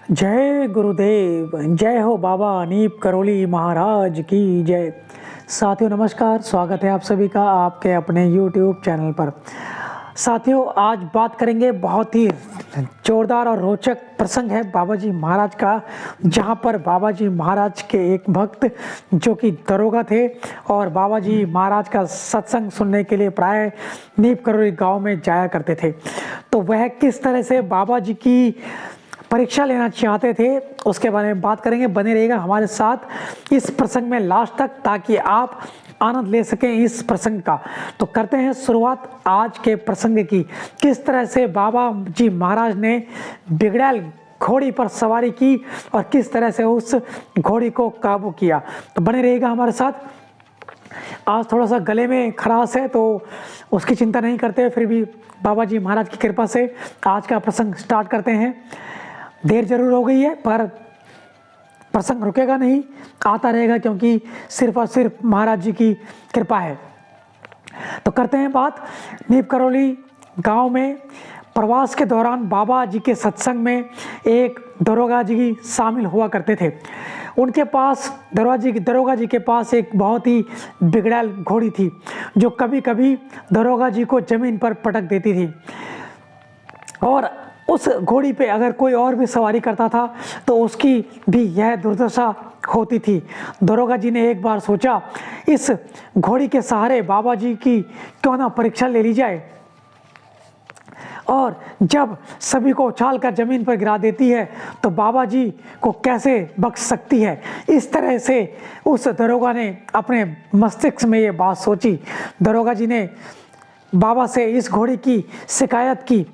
जय गुरुदेव, जय हो बाबा अनीप करोली महाराज की जय। साथियों नमस्कार, स्वागत है आप सभी का आपके अपने YouTube चैनल पर। साथियों आज बात करेंगे, बहुत ही जोरदार और रोचक प्रसंग है बाबा जी महाराज का, जहां पर बाबा जी महाराज के एक भक्त जो कि दरोगा थे और बाबा जी महाराज का सत्संग सुनने के लिए प्राय नीप करोली गांव में जाया करते थे। तो वह किस तरह से बाबा जी की परीक्षा लेना चाहते थे उसके बारे में बात करेंगे। बने रहिएगा हमारे साथ इस प्रसंग में लास्ट तक, ताकि आप आनंद ले सकें इस प्रसंग का। तो करते हैं शुरुआत आज के प्रसंग की। किस तरह से बाबा जी महाराज ने बिगड़ैल घोड़ी पर सवारी की और किस तरह से उस घोड़ी को काबू किया। तो बने रहिएगा हमारे साथ। आज थोड़ा सा गले में खराश है तो उसकी चिंता नहीं करते, फिर भी बाबा जी महाराज की कृपा से आज का प्रसंग स्टार्ट करते हैं। देर जरूर हो गई है पर प्रसंग रुकेगा नहीं, आता रहेगा, क्योंकि सिर्फ और सिर्फ महाराज जी की कृपा है। तो करते हैं बात। नीप करोली गांव में प्रवास के दौरान बाबा जी के सत्संग में एक दरोगा जी शामिल हुआ करते थे। उनके पास दरोगा जी के पास एक बहुत ही बिगड़ैल घोड़ी थी, जो कभी कभी दरोगा जी को जमीन पर पटक देती थी। और उस घोड़ी पे अगर कोई और भी सवारी करता था तो उसकी भी यह दुर्दशा होती थी। दरोगा जी ने एक बार सोचा, इस घोड़ी के सहारे बाबा जी की क्यों ना परीक्षा ले ली जाए, और जब सभी को उछाल कर जमीन पर गिरा देती है तो बाबा जी को कैसे बख्श सकती है। इस तरह से उस दरोगा ने अपने मस्तिष्क में ये बात सोची। दरोगा जी ने बाबा से इस घोड़ी की शिकायत की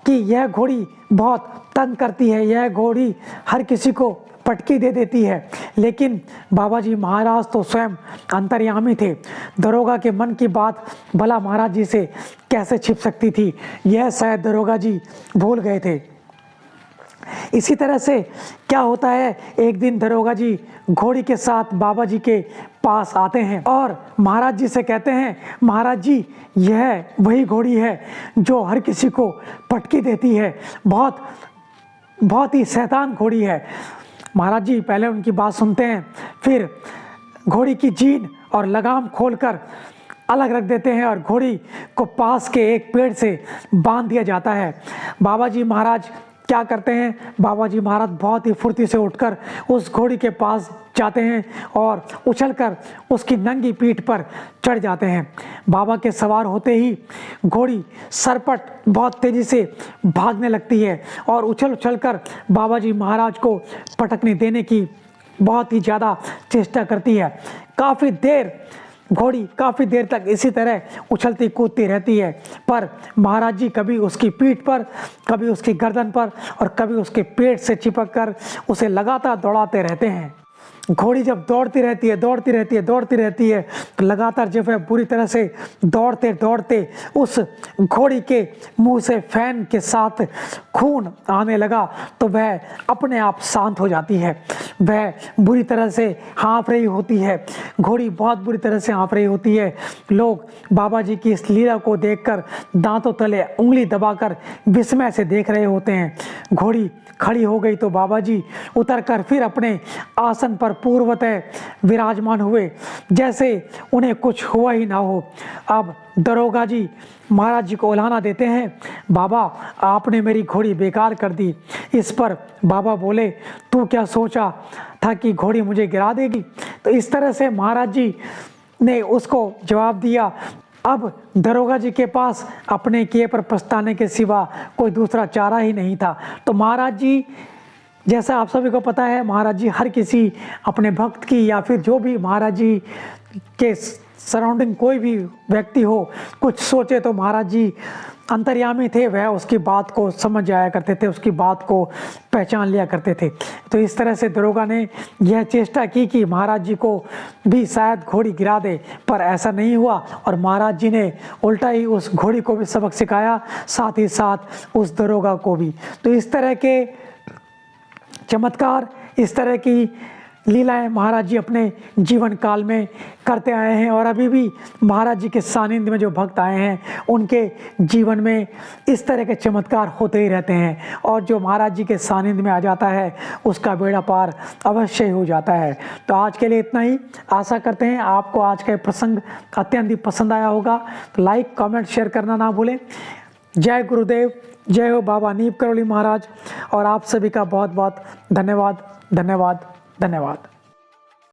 कि यह घोड़ी बहुत तंग करती है, यह घोड़ी हर किसी को पटकी दे देती है। लेकिन बाबा जी महाराज तो स्वयं अंतर्यामी थे। दरोगा के मन की बात भला महाराज जी से कैसे छिप सकती थी, यह शायद दरोगा जी भूल गए थे। इसी तरह से क्या होता है, एक दिन दरोगा जी घोड़ी के साथ बाबा जी के पास आते हैं और महाराज जी से कहते हैं, महाराज जी यह वही घोड़ी है जो हर किसी को पटकी देती है, बहुत ही शैतान घोड़ी है। महाराज जी पहले उनकी बात सुनते हैं, फिर घोड़ी की जीन और लगाम खोलकर अलग रख देते हैं और घोड़ी को पास के एक पेड़ से बांध दिया जाता है। बाबा जी महाराज क्या करते हैं, बाबा जी महाराज बहुत ही फुर्ती से उठकर उस घोड़ी के पास जाते हैं और उछलकर उसकी नंगी पीठ पर चढ़ जाते हैं। बाबा के सवार होते ही घोड़ी सरपट बहुत तेजी से भागने लगती है और उछल उछलकर बाबा जी महाराज को पटकने देने की बहुत ही ज़्यादा चेष्टा करती है। घोड़ी काफ़ी देर तक इसी तरह उछलती कूदती रहती है, पर महाराज जी कभी उसकी पीठ पर, कभी उसकी गर्दन पर और कभी उसके पेट से चिपक कर उसे लगातार दौड़ाते रहते हैं। घोड़ी जब दौड़ती रहती है तो लगातार जब वह बुरी तरह से दौड़ते उस घोड़ी के मुंह से फैन के साथ खून आने लगा तो वह अपने आप शांत हो जाती है। वह बुरी तरह से हाँफ रही होती है, घोड़ी बहुत बुरी तरह से हाँफ रही होती है। लोग बाबा जी की इस लीला को देखकर दांतों तले उंगली दबाकर विस्मय से देख रहे होते हैं। घोड़ी खड़ी हो गई तो बाबा जी उतरकर फिर अपने आसन पर पूर्वतः विराजमान हुए, जैसे उन्हें कुछ हुआ ही ना हो। अब दरोगा जी महाराज जी को उलाहना देते हैं, बाबा आपने मेरी घोड़ी बेकार कर दी। इस पर बाबा बोले, तू क्या सोचा था कि घोड़ी मुझे गिरा देगी। तो इस तरह से महाराज जी ने उसको जवाब दिया। अब दरोगा जी के पास अपने किए पर पछताने के सिवा कोई दूसरा चारा ही नहीं था। तो महाराज जी, जैसा आप सभी को पता है, महाराज जी हर किसी अपने भक्त की या फिर जो भी महाराज जी के सराउंडिंग कोई भी व्यक्ति हो कुछ सोचे तो महाराज जी अंतर्यामी थे, वह उसकी बात को समझ जाया करते थे, उसकी बात को पहचान लिया करते थे। तो इस तरह से दरोगा ने यह चेष्टा की कि महाराज जी को भी शायद घोड़ी गिरा दे, पर ऐसा नहीं हुआ और महाराज जी ने उल्टा ही उस घोड़ी को भी सबक सिखाया, साथ ही साथ उस दरोगा को भी। तो इस तरह के चमत्कार, इस तरह की लीलाएं महाराज जी अपने जीवन काल में करते आए हैं और अभी भी महाराज जी के सानिध्य में जो भक्त आए हैं उनके जीवन में इस तरह के चमत्कार होते ही रहते हैं। और जो महाराज जी के सानिध्य में आ जाता है उसका बेड़ा पार अवश्य ही हो जाता है। तो आज के लिए इतना ही। आशा करते हैं आपको आज का प्रसंग अत्यंत ही पसंद आया होगा। तो लाइक कमेंट शेयर करना ना भूलें। जय गुरुदेव, जय हो बाबा नीप करोली महाराज। और आप सभी का बहुत बहुत धन्यवाद धन्यवाद धन्यवाद।